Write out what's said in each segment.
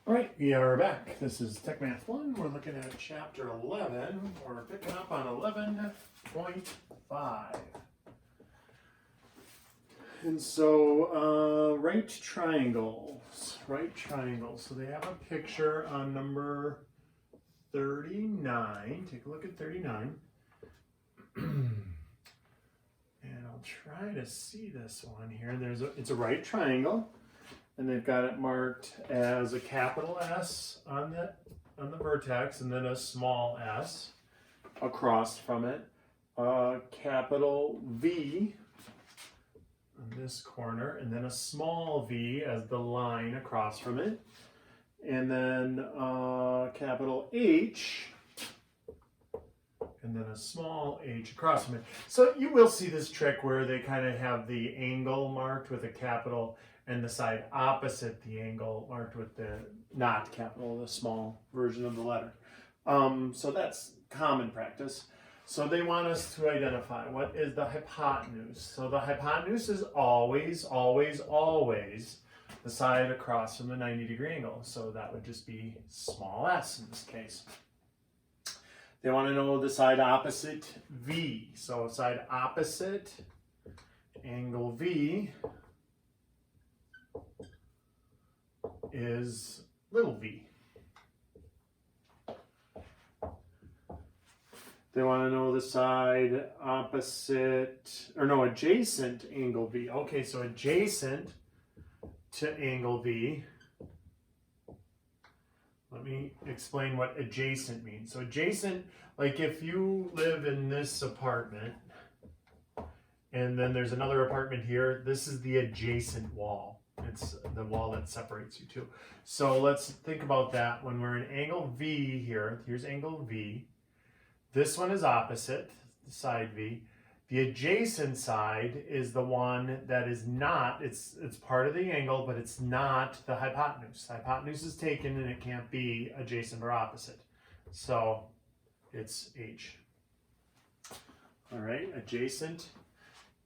All right, we are back. This is Techmath1. We're looking at chapter 11. We're picking up on 11.5. And so, right triangles. So they have a picture on number 39. Take a look at 39. And I'll try to see this one here. It's a right triangle. And they've got it marked as a capital S on the vertex, and then a small s across from it, a capital V on this corner, and then a small v as the line across from it, and then capital H, and then a small h across from it. So you will see this trick where they kind of have the angle marked with a capital and the side opposite the angle marked with the not capital, the small version of the letter. So that's common practice. So they want us to identify what is the hypotenuse. So the hypotenuse is always, always, always the side across from the 90-degree angle. So that would just be small s in this case. They want to know the side opposite V. So side opposite angle V is little v. They want to know the side opposite, or no, adjacent angle V. Okay, so adjacent to angle V. Let me explain what adjacent means. So adjacent, like if you live in this apartment, and then there's another apartment here, this is the adjacent wall. It's the wall that separates you two. So let's think about that. When we're in angle V here, here's angle V. This one is opposite, side V. The adjacent side is the one that is not, it's part of the angle, but it's not the hypotenuse. The hypotenuse is taken and it can't be adjacent or opposite. So it's H. All right, adjacent.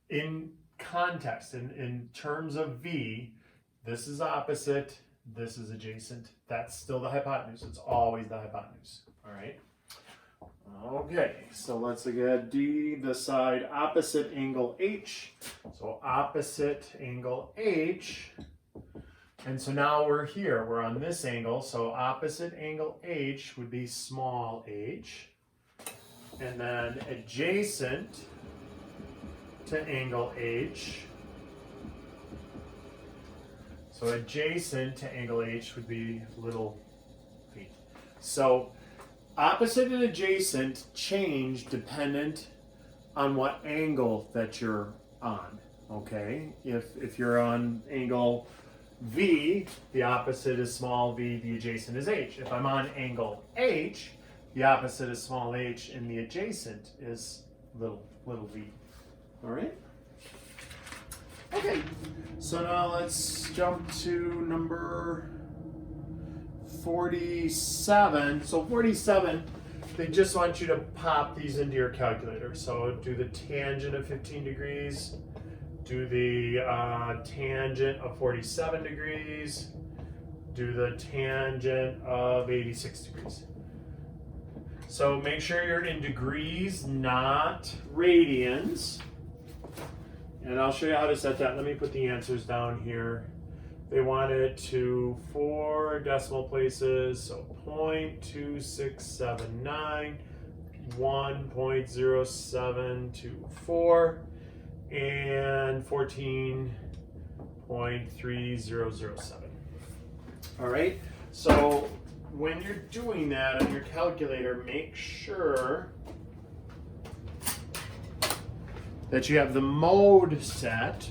In context, in terms of V, this is opposite, this is adjacent. That's still the hypotenuse. It's always the hypotenuse. All right. Okay, so let's again D, the side opposite angle H. So opposite angle H. And so now we're here. We're on this angle. So opposite angle H would be small h. And then adjacent to angle H. So adjacent to angle H would be little v. So opposite and adjacent change dependent on what angle that you're on, okay? If you're on angle V, the opposite is small v, the adjacent is h. If I'm on angle H, the opposite is small h and the adjacent is little v. All right? Okay, so now let's jump to number 47. So 47, they just want you to pop these into your calculator. So do the tangent of 15 degrees, do the tangent of 47 degrees, do the tangent of 86 degrees. So make sure you're in degrees, not radians. And I'll show you how to set that. Let me put the answers down here. They want it to 4 decimal places, so 0.2679, 1.0724, and 14.3007. All right, so when you're doing that on your calculator, make sure that you have the mode set.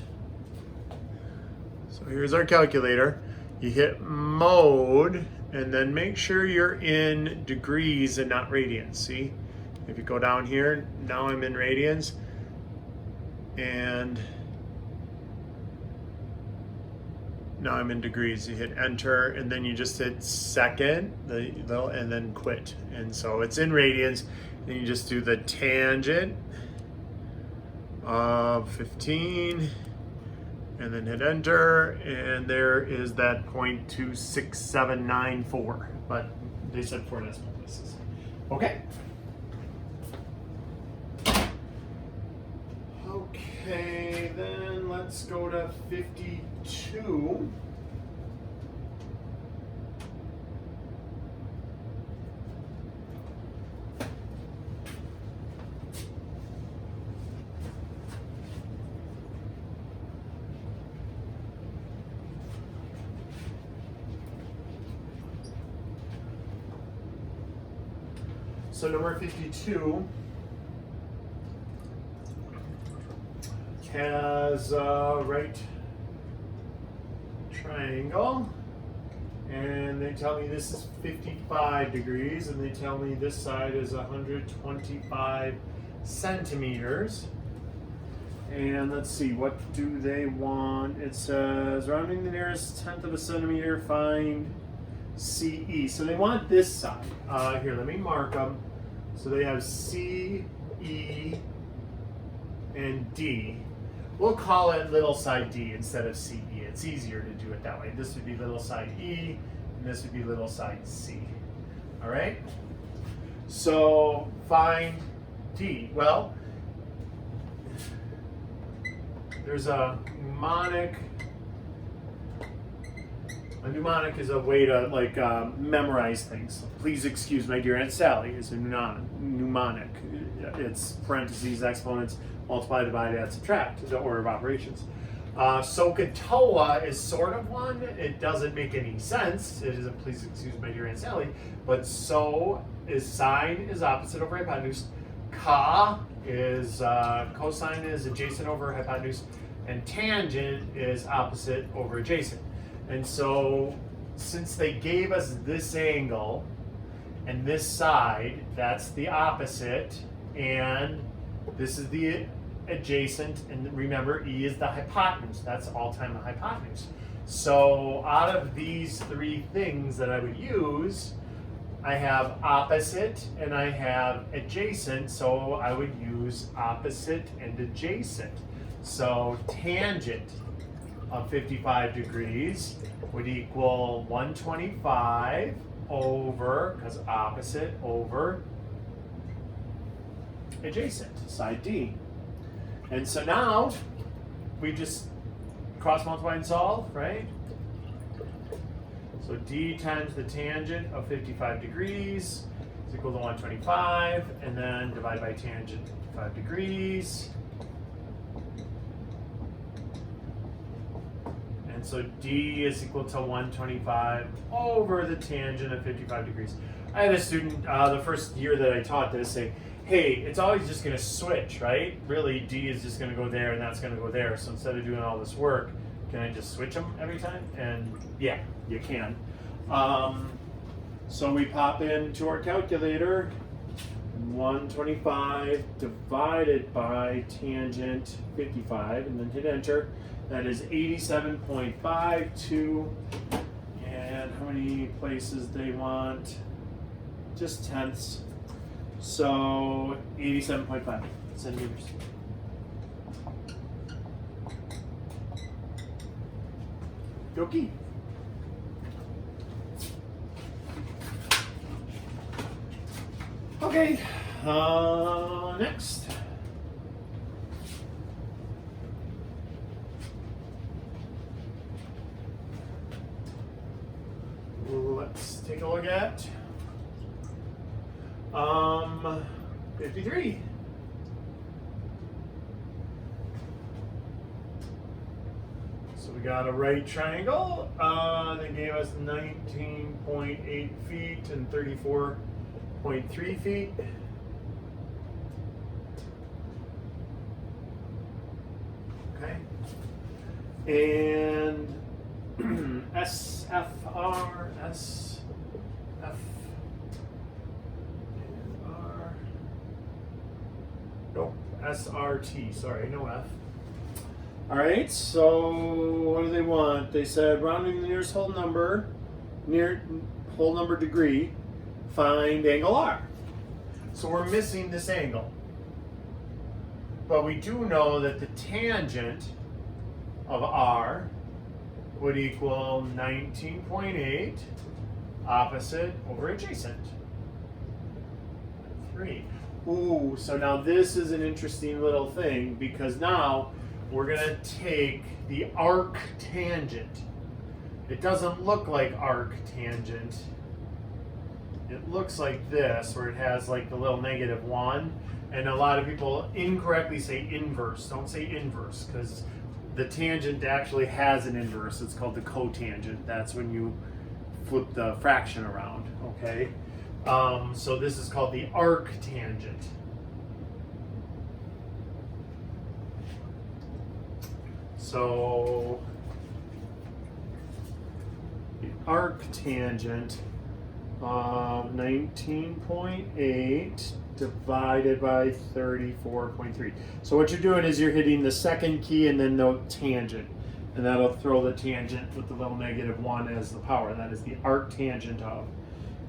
So here's our calculator. You hit mode and then make sure you're in degrees and not radians. See, if you go down here, now I'm in radians, and now I'm in degrees. You hit enter and then you just hit second and then quit. And so it's in radians, and you just do the tangent of 15 and then hit enter, and there is that 0.26794, but they said 4 decimal places. Okay. Okay, then let's go to 52. So number 52 has a right triangle, and they tell me this is 55 degrees, and they tell me this side is 125 centimeters. And let's see, what do they want? It says, rounding the nearest tenth of a centimeter, find CE. So they want this side. Here, let me mark them. So they have C, E, and D. We'll call it little side D instead of CE. It's easier to do it that way. This would be little side E, and this would be little side C. All right? So find D. Well, there's a mnemonic. A mnemonic is a way to memorize things. Please excuse my dear Aunt Sally is a mnemonic. It's parentheses, exponents, multiply, divide, add, subtract, the order of operations. SOHCAHTOA is sort of one. It doesn't make any sense. It is a please excuse my dear Aunt Sally. But so is sine is opposite over hypotenuse. Ka is cosine is adjacent over hypotenuse. And tangent is opposite over adjacent. And so, since they gave us this angle and this side, that's the opposite, and this is the adjacent, and remember, E is the hypotenuse. That's all time the hypotenuse. So, out of these three things that I would use, I have opposite and I have adjacent, so I would use opposite and adjacent. So, tangent of 55 degrees would equal 125 over, because opposite over adjacent, side D. And so now we just cross multiply and solve, right? So D times the tangent of 55 degrees is equal to 125, and then divide by tangent 55 degrees. And so D is equal to 125 over the tangent of 55 degrees. I had a student the first year that I taught this say, hey, it's always just going to switch, right? Really, D is just going to go there and that's going to go there. So instead of doing all this work, can I just switch them every time? And yeah, you can. So we pop into our calculator, 125 divided by tangent 55, and then hit enter. That is 87.52, and how many places they want? Just tenths. So 87.5 centimeters. Dokie. Okay, next. Let's take a look at 53. So we got a right triangle. They gave us 19.8 feet and 34.3 feet. Okay. And SFR, SFR, nope, SRT, sorry, no F. All right, so what do they want? They said rounding the nearest whole number, degree, find angle R. So we're missing this angle. But we do know that the tangent of R would equal 19.8 opposite over adjacent. 3. Ooh, so now this is an interesting little thing because now we're going to take the arc tangent. It doesn't look like arc tangent. It looks like this, where it has like the little -1. And a lot of people incorrectly say inverse. Don't say inverse, because the tangent actually has an inverse. It's called the cotangent. That's when you flip the fraction around, okay? So this is called the arc tangent. So the arc tangent of 19.8 divided by 34.3. So what you're doing is you're hitting the second key and then the tangent. And that'll throw the tangent with the little -1 as the power. That is the arc tangent of.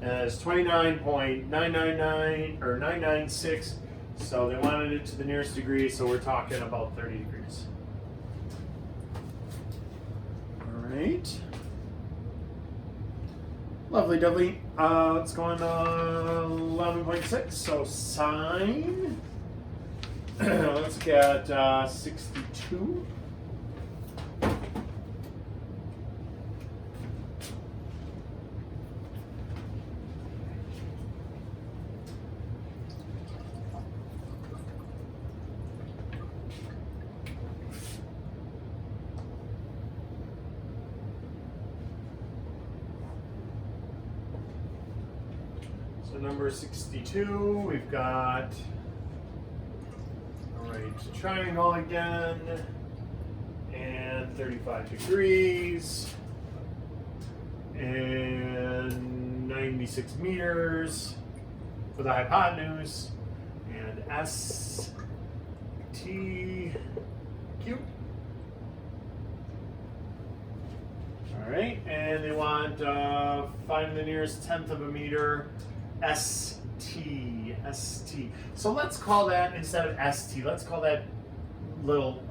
And it's 29.999 or 996. So they wanted it to the nearest degree, so we're talking about 30 degrees. All right. Lovely, lovely. Let's go on to 11.6. So sine. Let's get 62. So number 62, we've got, all right, triangle again, and 35 degrees, and 96 meters for the hypotenuse, and S, T, Q. All right, and they want find the nearest tenth of a meter. ST. So let's call that, instead of ST, let's call that little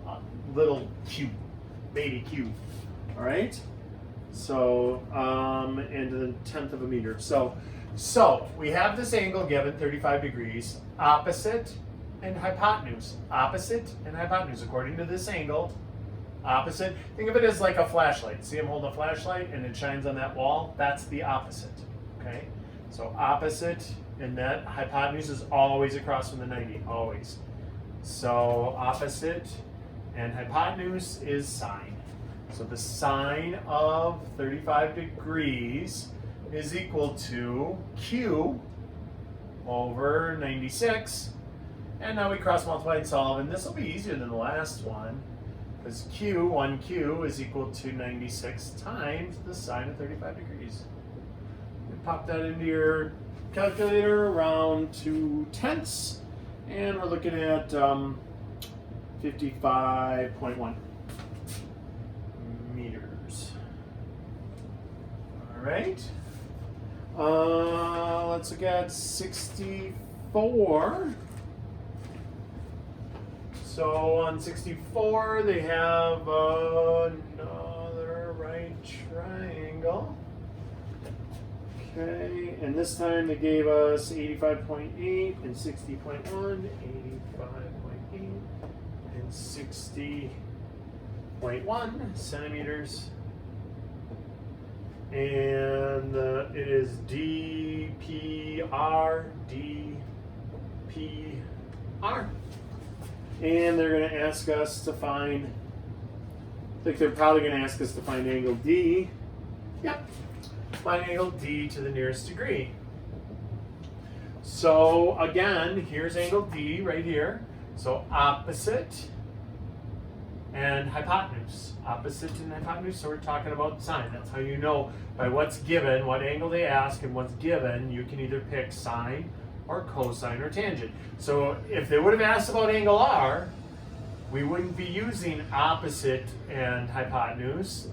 Q, baby Q. All right. So and the tenth of a meter. So we have this angle given 35 degrees, opposite and hypotenuse. Opposite and hypotenuse according to this angle. Opposite. Think of it as like a flashlight. See, I'm holding a flashlight and it shines on that wall. That's the opposite. Okay. So opposite, and that hypotenuse is always across from the 90, always. So opposite and hypotenuse is sine. So the sine of 35 degrees is equal to Q over 96. And now we cross multiply and solve, and this will be easier than the last one, because Q is equal to 96 times the sine of 35 degrees. Pop that into your calculator, around 2/10, and we're looking at 55.1 meters. All right. Let's look at 64. So on 64, they have another right triangle. Okay, and this time they gave us 85.8 and 60.1, 85.8 and 60.1 centimeters. And it is DPR. And they're going to ask us to find, I think they're probably going to ask us to find angle D. Yep. Find angle D to the nearest degree. So again, here's angle D right here. So opposite and hypotenuse. Opposite and hypotenuse, so we're talking about sine. That's how you know by what's given, what angle they ask, and what's given, you can either pick sine or cosine or tangent. So if they would have asked about angle R, we wouldn't be using opposite and hypotenuse.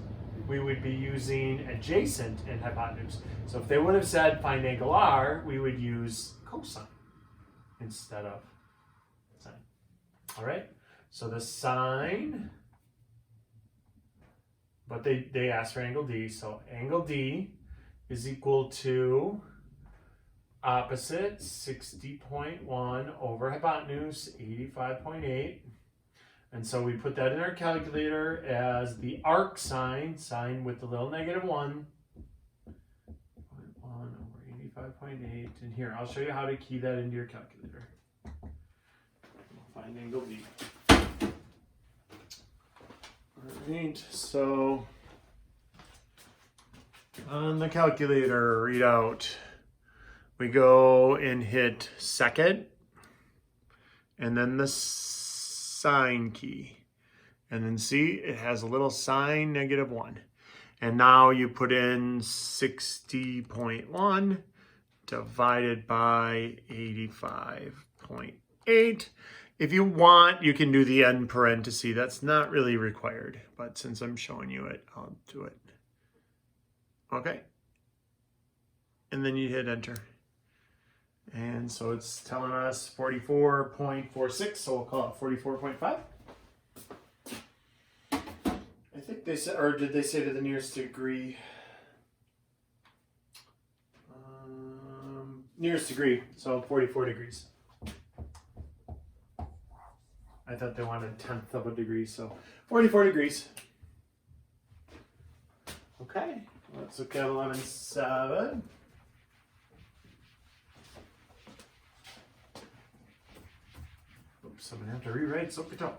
We would be using adjacent and hypotenuse. So if they would have said find angle R, we would use cosine instead of sine. All right, so the sine but they asked for angle D. So angle D is equal to opposite 60.1 over hypotenuse 85.8. And so we put that in our calculator as the arc sine with the little -1. 1 over 85.8. And here, I'll show you how to key that into your calculator. We'll find angle D. Alright, so on the calculator readout, we go and hit second, and then the sine key. And then see, it has a little sine -1. And now you put in 60.1 divided by 85.8. If you want, you can do the end parenthesis. That's not really required, but since I'm showing you it, I'll do it. Okay. And then you hit enter. And so it's telling us 44.46, so we'll call it 44.5. I think they said, or did they say to the nearest degree? Nearest degree, so 44 degrees. I thought they wanted 1/10 of a degree, so 44 degrees. Okay, let's look at 11.7. Oops, I'm going to have to rewrite Soapito.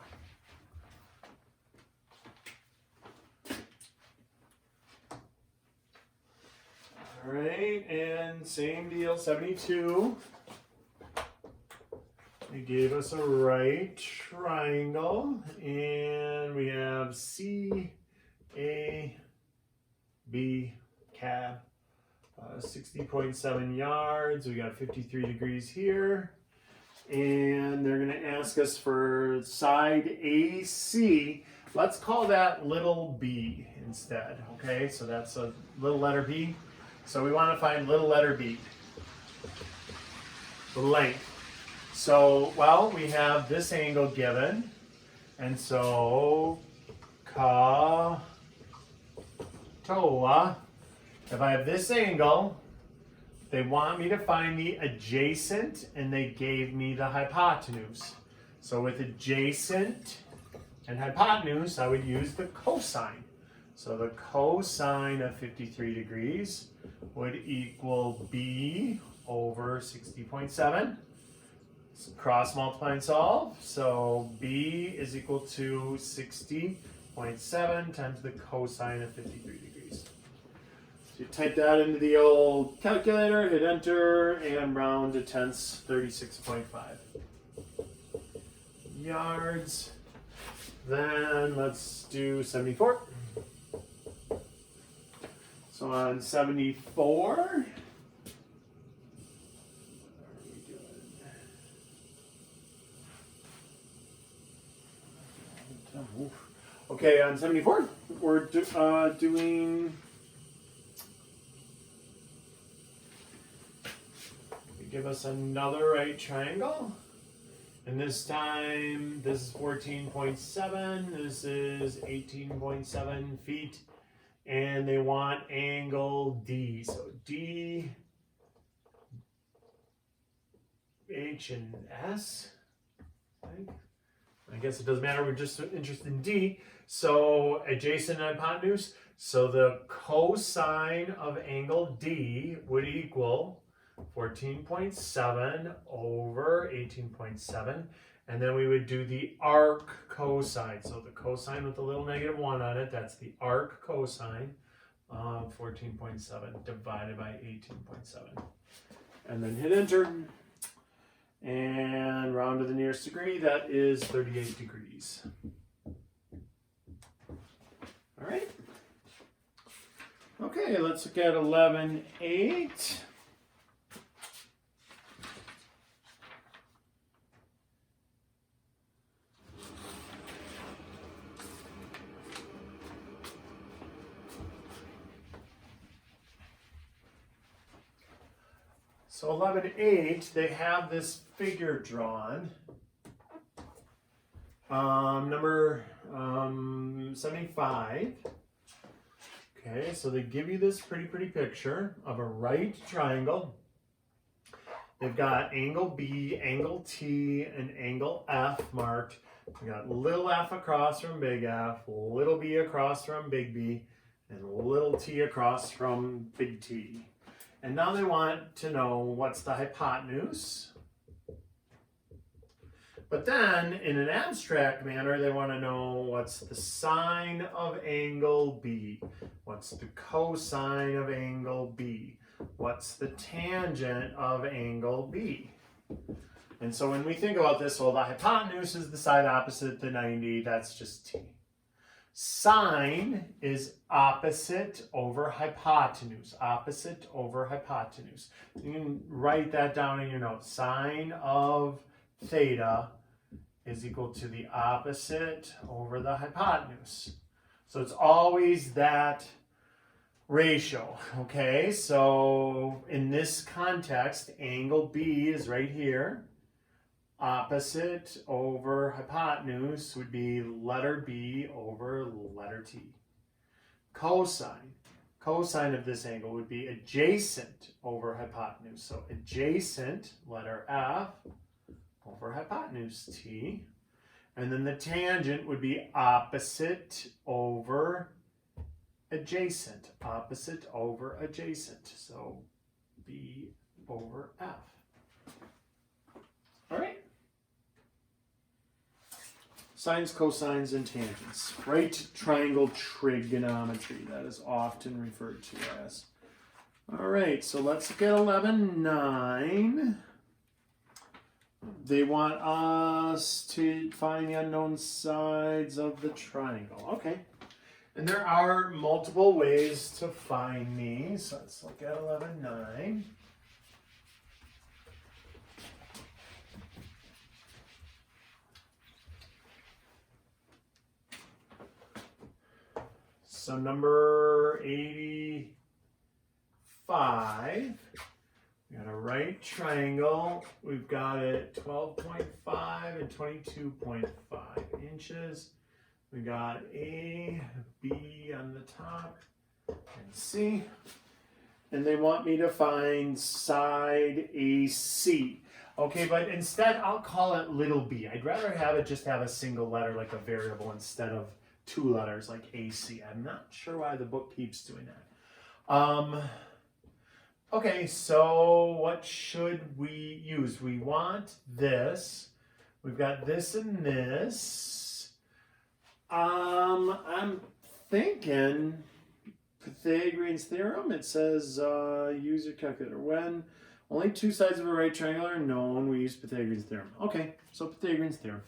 All right, and same deal, 72. They gave us a right triangle, and we have C, A, B, cab, 60.7 yards. We got 53 degrees here. And they're going to ask us for side AC. Let's call that little b instead, okay? So that's a little letter b. So we want to find little letter b, the length. So, well, we have this angle given, and so ka toa. If I have this angle, they want me to find the adjacent, and they gave me the hypotenuse. So with adjacent and hypotenuse, I would use the cosine. So the cosine of 53 degrees would equal b over 60.7. So cross multiply and solve. So b is equal to 60.7 times the cosine of 53 degrees. So you type that into the old calculator, hit enter, and round to tenths, 36.5 yards. Then let's do 74. So on 74, okay, on 74, we're doing, give us another right triangle. And this time, this is 14.7, this is 18.7 feet. And they want angle D. So D, H, and S. I guess it doesn't matter, we're just interested in D. So adjacent and hypotenuse. So the cosine of angle D would equal 14.7 over 18.7. And then we would do the arc cosine. So the cosine with the little -1 on it, that's the arc cosine of 14.7 divided by 18.7. And then hit enter. And round to the nearest degree, that is 38 degrees. All right. Okay, let's look at 11.8. So 11.8, they have this figure drawn. Number 75. Okay, so they give you this pretty picture of a right triangle. They've got angle B, angle T, and angle F marked. We got little f across from big F, little b across from big B, and little t across from big T. And now they want to know what's the hypotenuse. But then, in an abstract manner, they want to know what's the sine of angle B, what's the cosine of angle B, what's the tangent of angle B. And so when we think about this, well, the hypotenuse is the side opposite the 90, that's just t. Sine is opposite over hypotenuse, opposite over hypotenuse. You can write that down in your notes. Sine of theta is equal to the opposite over the hypotenuse. So it's always that ratio, okay? So in this context, angle B is right here. Opposite over hypotenuse would be letter B over letter T. Cosine. Cosine of this angle would be adjacent over hypotenuse. So adjacent, letter F, over hypotenuse T. And then the tangent would be opposite over adjacent. Opposite over adjacent. So B over F. All right. Sines, cosines, and tangents. Right triangle trigonometry. That is often referred to as. All right, so let's look at 11.9. They want us to find the unknown sides of the triangle. Okay. And there are multiple ways to find these. So let's look at 11.9. So number 85, we got a right triangle. We've got it 12.5 and 22.5 inches. We got A, B on the top, and C. And they want me to find side AC. Okay, but instead I'll call it little b. I'd rather have it just have a single letter like a variable instead of two letters like AC. I'm not sure why the book keeps doing that. Okay, so what should we use? We want this. We've got this and this. I'm thinking Pythagorean's theorem. It says use your calculator. When only two sides of a right triangle are known, we use Pythagorean's theorem. Okay, so Pythagorean's theorem.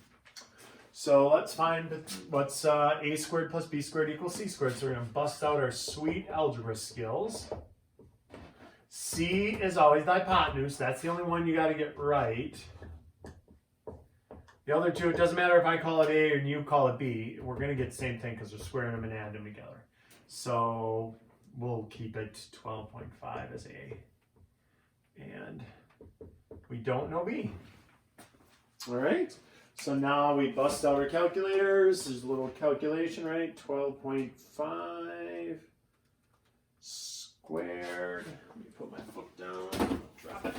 So let's find what's a squared plus b squared equals c squared. So we're going to bust out our sweet algebra skills. C is always the hypotenuse. That's the only one you got to get right. The other two, it doesn't matter if I call it A and you call it B. We're going to get the same thing because we're squaring them and adding them together. So we'll keep it 12.5 as A. And we don't know B. All right. So now we bust out our calculators. There's a little calculation, right? 12.5 squared. Let me put my book down. Drop it.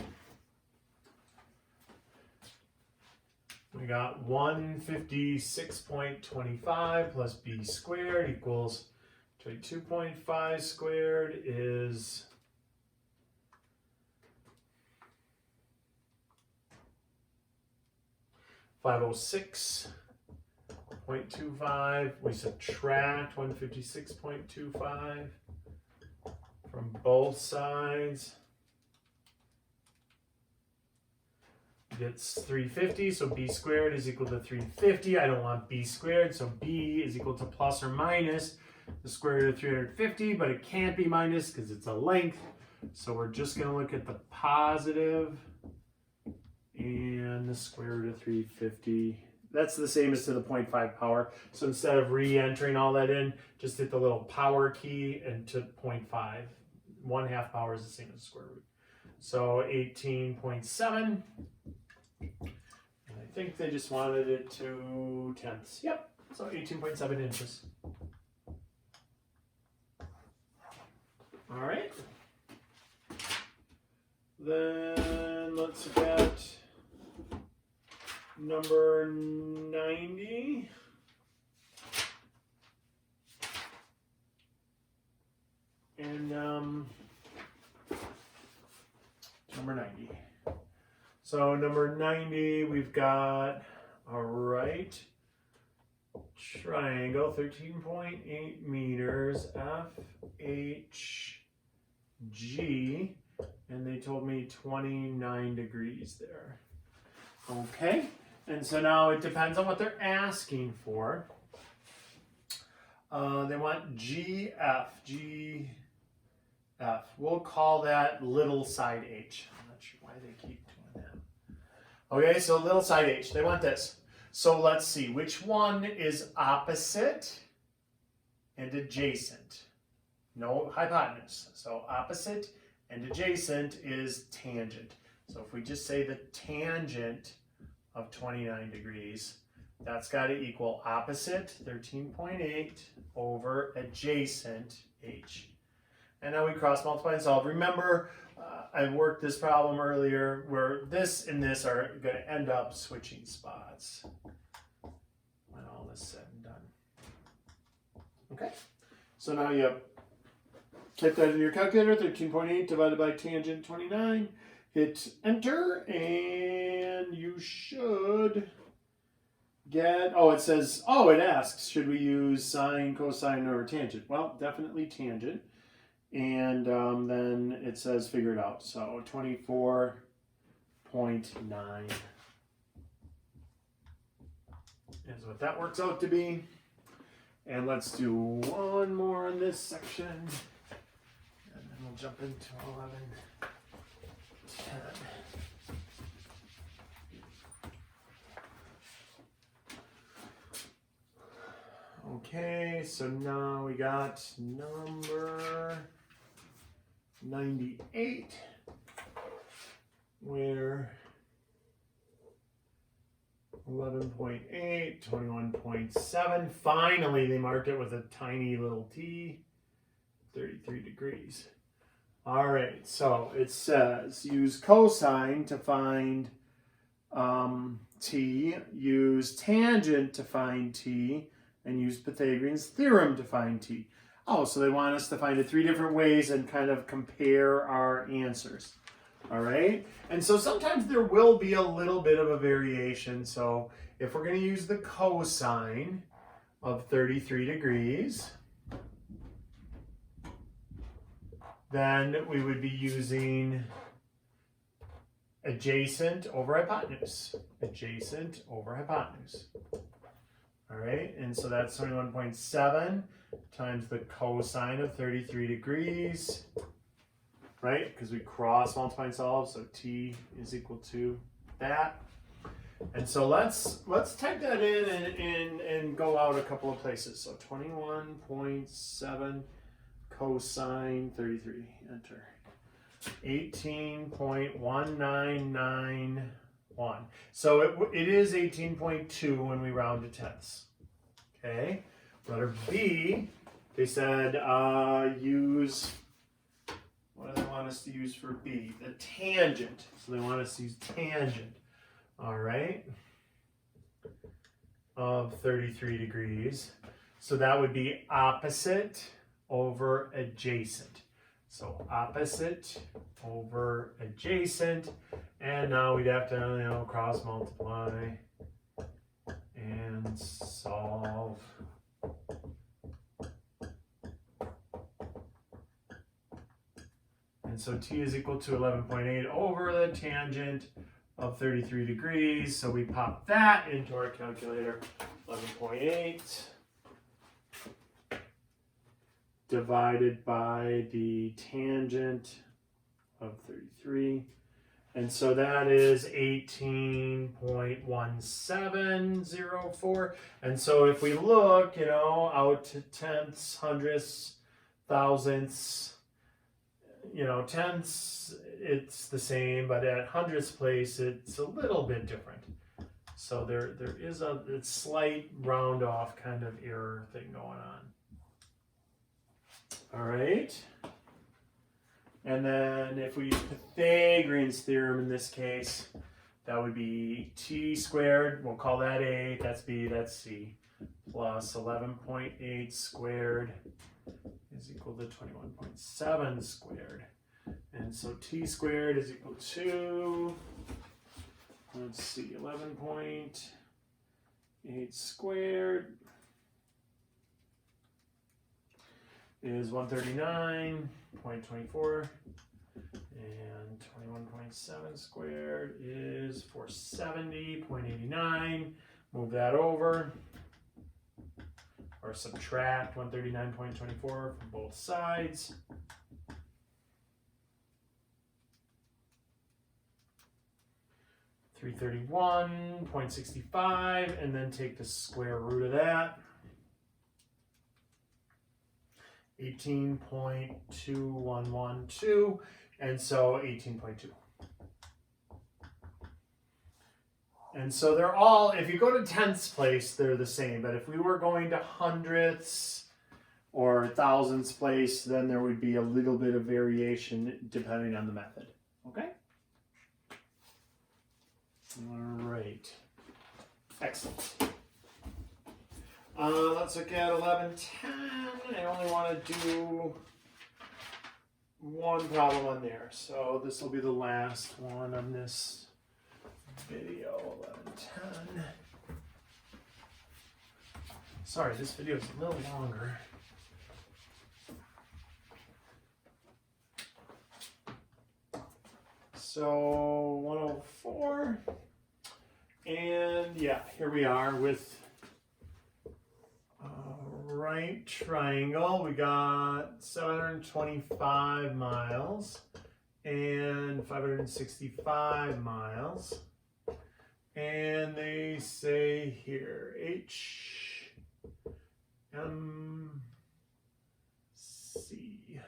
We got 156.25 plus b squared equals 22.5 squared is 506.25. We subtract 156.25 from both sides. It's 350, so b squared is equal to 350. I don't want b squared, so b is equal to plus or minus the square root of 350, but it can't be minus because it's a length. So we're just going to look at the positive and the square root of 350. That's the same as to the 0.5 power. So instead of re-entering all that in, just hit the little power key and to 0.5. 1/2 power is the same as the square root. So 18.7. And I think they just wanted it to tenths. Yep, so 18.7 inches. All right. Then let's look at number 90. And number 90. So number 90, we've got a right triangle, 13.8 meters, FHG, and they told me 29 degrees there. Okay, and so now it depends on what they're asking for. They want GF. We'll call that little side h. I'm not sure why they keep doing that. Okay, so little side h. They want this. So let's see, which one is opposite and adjacent? No hypotenuse. So opposite and adjacent is tangent. So if we just say the tangent of 29 degrees, that's got to equal opposite 13.8 over adjacent h. And now we cross multiply and solve. Remember, I worked this problem earlier where this and this are going to end up switching spots when all is said and done. Okay, so now you type that in your calculator, 13.8 divided by tangent 29. Hit enter and you should get, it asks, should we use sine, cosine, or tangent? Well, definitely tangent. And then it says figure it out. So 24.9 is what that works out to be. And let's do one more in this section. And then we'll jump into 11.10. Okay, so now we got number 98, where 11.8, 21.7, finally they marked it with a tiny little t, 33 degrees. All right, so it says use cosine to find t, use tangent to find t, and use Pythagorean's theorem to find t. Oh, so they want us to find it 3 different ways and kind of compare our answers. All right, and so sometimes there will be a little bit of a variation. So if we're going to use the cosine of 33 degrees, then we would be using adjacent over hypotenuse. Adjacent over hypotenuse. All right, and so that's 21.7 times the cosine of 33 degrees, right? Because we cross multiply and solve, so t is equal to that. And so let's type that in and go out a couple of places. So 21.7 cosine 33, enter. 18.1991. So it is 18.2 when we round to tenths. Okay. Letter B, they said use, what do they want us to use for B? The tangent. So they want us to use tangent. All right. Of 33 degrees. So that would be opposite over adjacent. So opposite over adjacent. And now we'd have to, cross multiply and solve. And so t is equal to 11.8 over the tangent of 33 degrees. So we pop that into our calculator. 11.8 divided by the tangent of 33. And so that is 18.1704. And so if we look, out to tenths, hundredths, thousandths, tenths, it's the same, but at hundredths place, it's a little bit different. So there is a slight round off kind of error thing going on. All right. And then if we use Pythagorean's theorem in this case, that would be t squared, we'll call that A, that's B, that's C, plus 11.8 squared is equal to 21.7 squared. And so t squared is equal to, let's see, 11.8 squared is 139.24, and 21.7 squared is 470.89. Move that over, or subtract 139.24 from both sides. $331.65, and then take the square root of that. 18.2112, and so 18.2. And so they're all, if you go to tenths place, they're the same. But if we were going to hundredths or thousandths place, then there would be a little bit of variation depending on the method. Okay? All right. Excellent. Let's look at 11.10. I only want to do one problem on there. So this will be the last one on this video, 11.10. Sorry, this video is a little longer. So 104. And yeah, here we are with right triangle. We got 725 miles and 565 miles. And they say here H, M, C.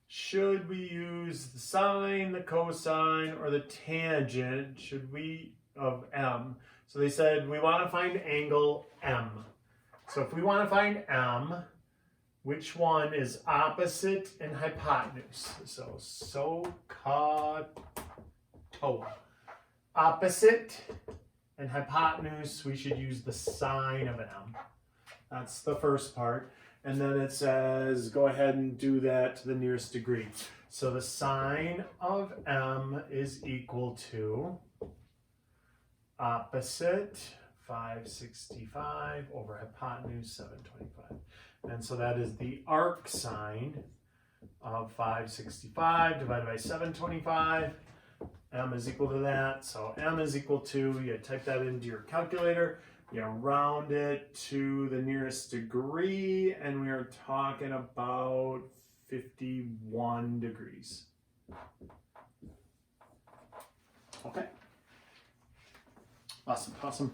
Should we use the sine, the cosine, or the tangent? Should we of M? So they said we want to find angle M. So if we want to find M, which one is opposite and hypotenuse? So SOHCAHTOA. Opposite and hypotenuse, we should use the sine of M. That's the first part. And then it says, go ahead and do that to the nearest degree. So the sine of M is equal to opposite 565 over hypotenuse 725. And so that is the arc sine of 565 divided by 725. M is equal to that. So M is equal to, you type that into your calculator, you round it to the nearest degree, and we are talking about 51 degrees. Okay. Awesome.